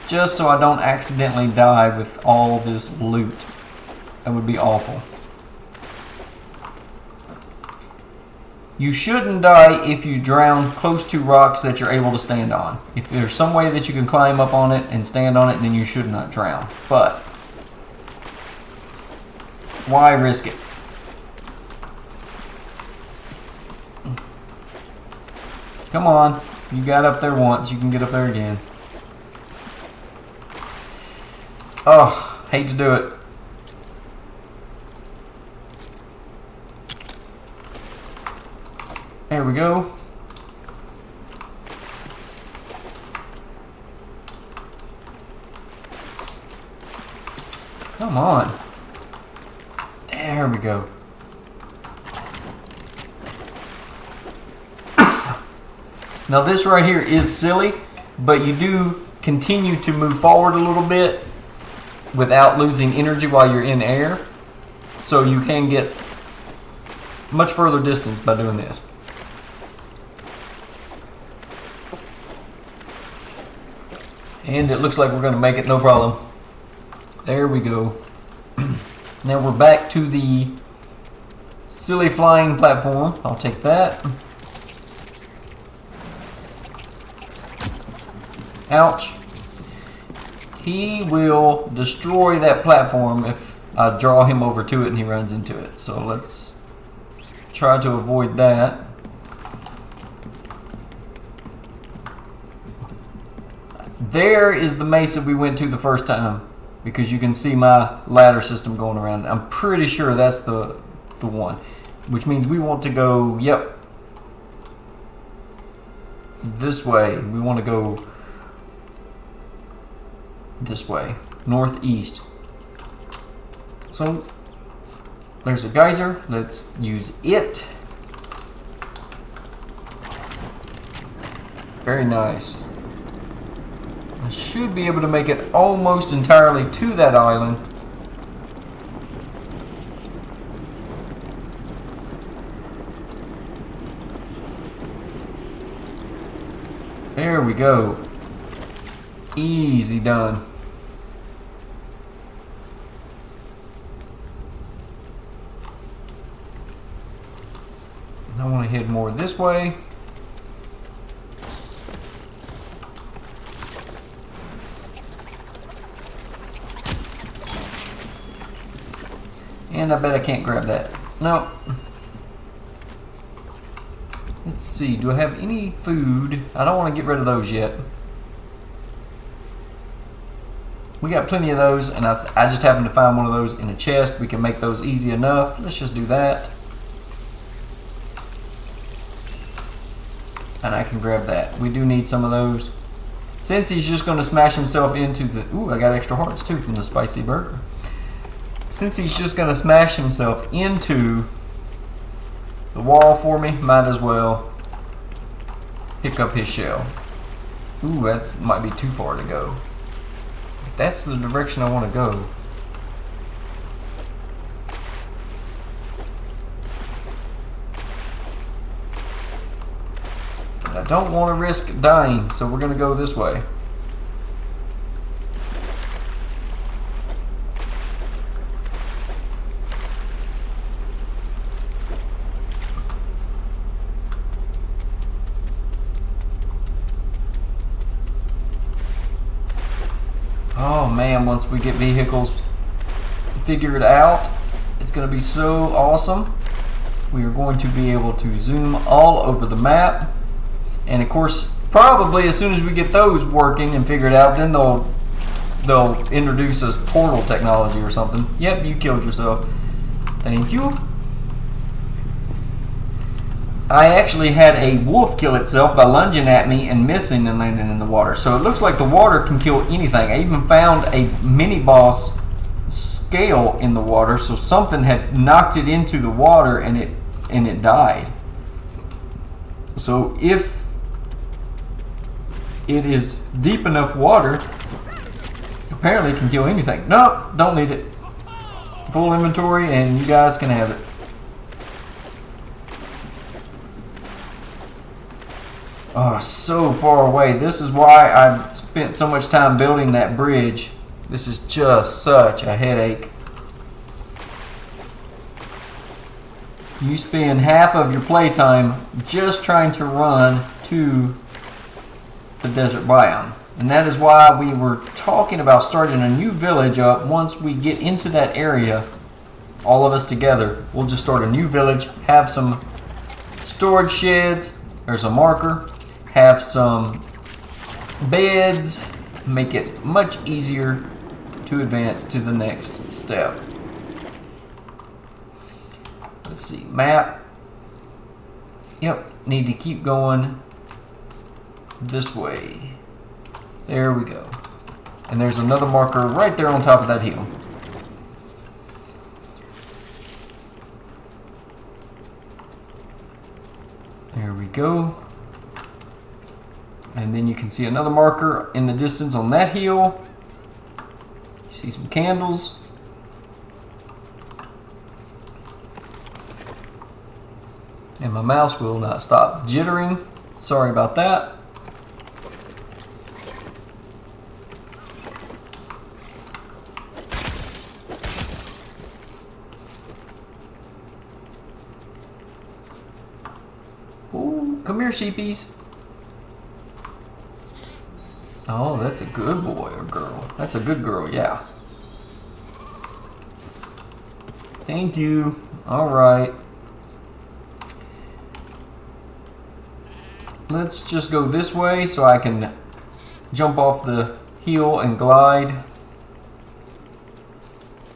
just so I don't accidentally die with all this loot. That would be awful. You shouldn't die if you drown close to rocks that you're able to stand on. If there's some way that you can climb up on it and stand on it, then you should not drown. But why risk it? Come on, you got up there once, you can get up there again. Oh, hate to do it. There we go. Come on. There we go. Now this right here is silly, but you do continue to move forward a little bit without losing energy while you're in air. So you can get much further distance by doing this. And it looks like we're going to make it no problem. There we go. Now we're back to the silly flying platform. I'll take that. Ouch. He will destroy that platform if I draw him over to it and he runs into it. So let's try to avoid that. There is the mesa we went to the first time, because you can see my ladder system going around. I'm pretty sure that's the one, which means we want to go, yep, this way. We want to go this way, northeast. So there's a geyser. Let's use it. Very nice. I should be able to make it almost entirely to that island. There we go. Easy done. I want to head more this way. And I bet I can't grab that. No. Let's see. Do I have any food? I don't want to get rid of those yet. We got plenty of those, and I just happened to find one of those in a chest. We can make those easy enough. Let's just do that. And I can grab that. We do need some of those. Since he's just going to smash himself into the... Ooh, I got extra hearts too from the spicy burger. Since he's just going to smash himself into the wall for me, might as well pick up his shell. Ooh, that might be too far to go. That's the direction I want to go. But I don't want to risk dying, so we're going to go this way. Oh man, once we get vehicles figured out, it's going to be so awesome. We are going to be able to zoom all over the map. And of course, probably as soon as we get those working and figured out, then they'll introduce us portal technology or something. Yep, you killed yourself. Thank you. I actually had a wolf kill itself by lunging at me and missing and landing in the water. So it looks like the water can kill anything. I even found a mini boss scale in the water, so something had knocked it into the water and it died. So if it is deep enough water, apparently it can kill anything. Nope, don't need it. Full inventory and you guys can have it. Oh, so far away. This is why I spent so much time building that bridge. This is just such a headache. You spend half of your playtime just trying to run to the desert biome. And that is why we were talking about starting a new village up. Once we get into that area, all of us together, we'll just start a new village, have some storage sheds. There's a marker. Have some beds, make it much easier to advance to the next step. Let's see, map. Yep, need to keep going this way. There we go. And there's another marker right there on top of that hill. There we go. And then you can see another marker in the distance on that hill. You see some candles. And my mouse will not stop jittering. Sorry about that. Ooh, come here, sheepies. Oh, that's a good boy or girl. That's a good girl, yeah. Thank you. All right. Let's just go this way so I can jump off the hill and glide.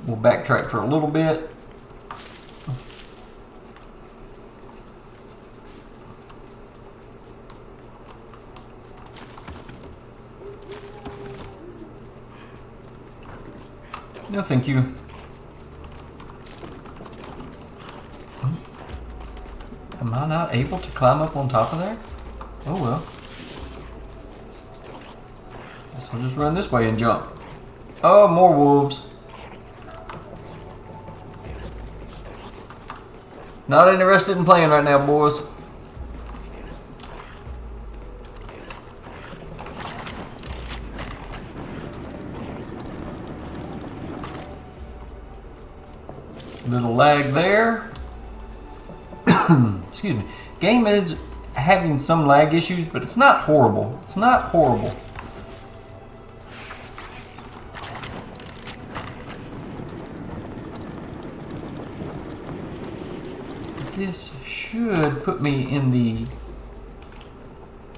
We'll backtrack for a little bit. No, thank you. Am I not able to climb up on top of there? Oh well. Guess I'll just run this way and jump. Oh, more wolves. Not interested in playing right now, boys. Little lag there. Excuse me. Game is having some lag issues, but it's not horrible. It's not horrible. This should put me in the...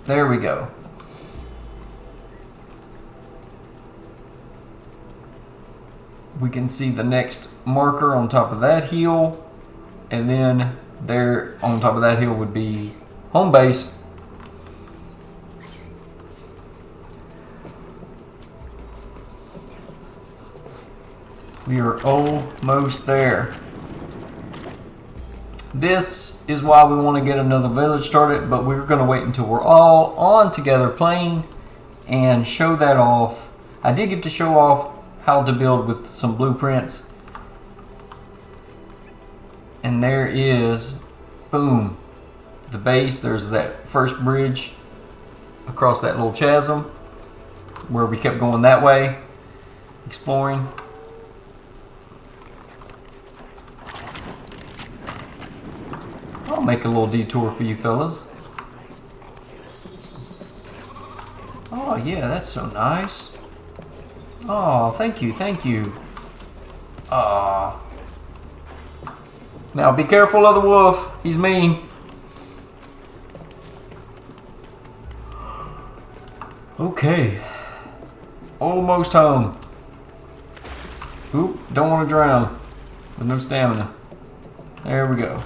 There we go. we can see the next marker on top of that hill, and then there on top of that hill would be home base. We are almost there. This is why we want to get another village started, but we're going to wait until we're all on together playing and show that off. I did get to show off how to build with some blueprints. And there is, boom, the base. There's that first bridge across that little chasm where we kept going that way, exploring. I'll make a little detour for you fellas. Oh yeah, that's so nice. Oh, thank you, thank you. Ah. Now be careful of the wolf. He's mean. Okay. Almost home. Oop, don't want to drown. With no stamina. There we go.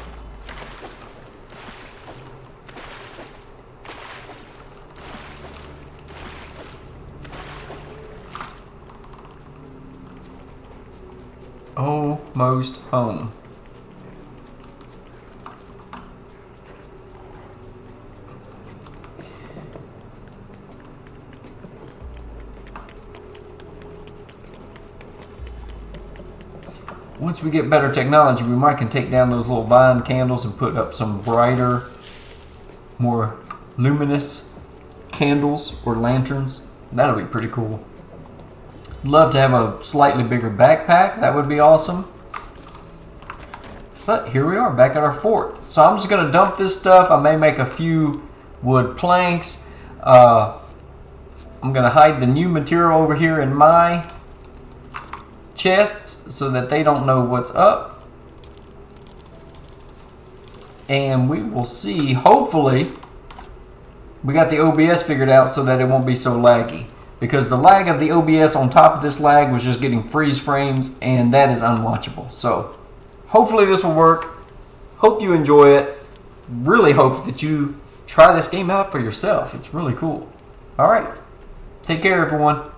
Almost home. Once we get better technology, we might can take down those little vine candles and put up some brighter, more luminous candles or lanterns. That'll be pretty cool. Love to have a slightly bigger backpack. That would be awesome. But here we are back at our fort. So I'm just going to dump this stuff. I may make a few wood planks. I'm going to hide the new material over here in my chests so that they don't know what's up. And we will see. Hopefully, we got the OBS figured out so that it won't be so laggy. Because the lag of the OBS on top of this lag was just getting freeze frames, and that is unwatchable. So, hopefully this will work. Hope you enjoy it. Really hope that you try this game out for yourself. It's really cool. Alright. Take care, everyone.